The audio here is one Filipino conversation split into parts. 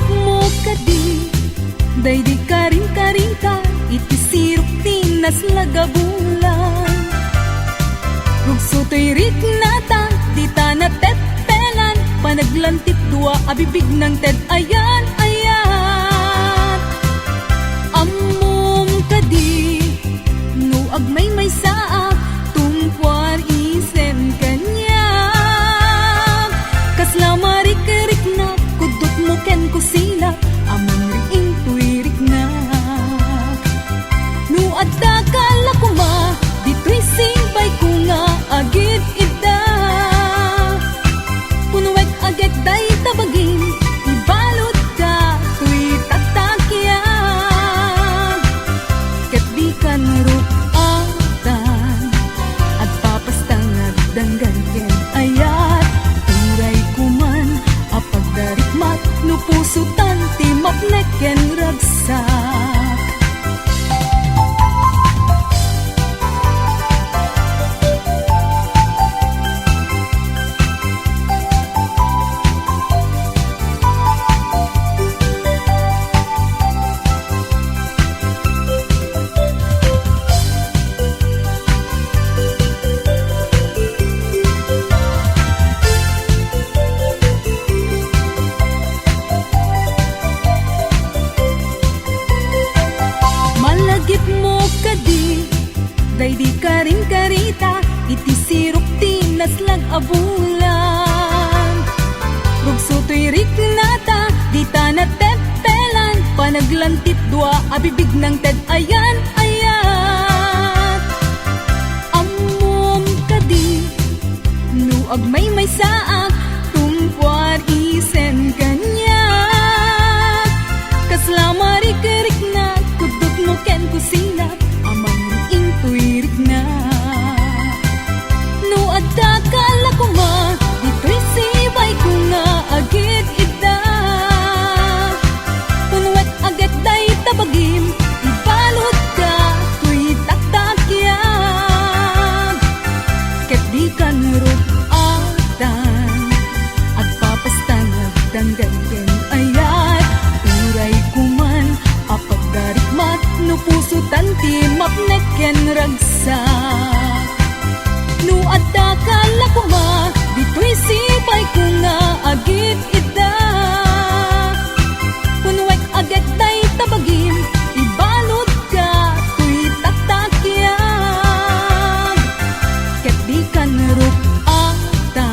Malagip mo kadi, daydi karing-karing ka, iti sirok tinas lagabulan. Rugsutoy rit nata, di ta na tetpelan, panaglantit dua abibig ng ted ayan ayan. Ammom kadi, no agmay may saak, tumpuan isen kanya. Kasla marik-rik na, kudot mo ken kusila, amang riing tuirik na. No adda kala kuma, dito'y simpay ko nga agit ida. Punuwek agit day tabagin, ibalot ka tuy tatakyan. Ket di ka narupatan, at papastang at danggan ken ayat. Turay kuman, apag darikmat, no pusutan ti mapnek ken ragsak. Malagip mo kadi, daydi karing-karita, iti sirok tinas lag abulan. Rugsutoy rik nata, di ta na tepelan, panaglantit dua abibig ng ted ayan ayan. Ammom kadi, no agmay may saak, tumpuan isen kanya. Kasla marik-rik na, kudot mo ken kusina, amang riing tuirik na. No adda kala kuma, dito'y sibay ko nga agit ida. Punwet agad day tabagim, ibalot ka tuy taktakyan. Ket di ka narupatan, at papastang agdanggan ken ayat. Turay kuman, apag darikmat, no pusutan ti mapnek ken ragsak. No adda kala kuma, dito'y sibay ko nga agit ida. Punwek agad day tabagim, ibalot ka tuy taktakyan. Ket di ka narupatan,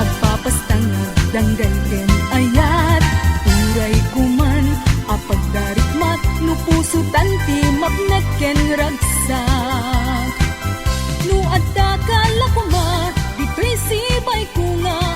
agpapastang agdanggan ken ayat. Turay kuman, apag darikmat, no pusutan ti mapnek ken ragsak. No adda kala kuma, dito'y sibay ko nga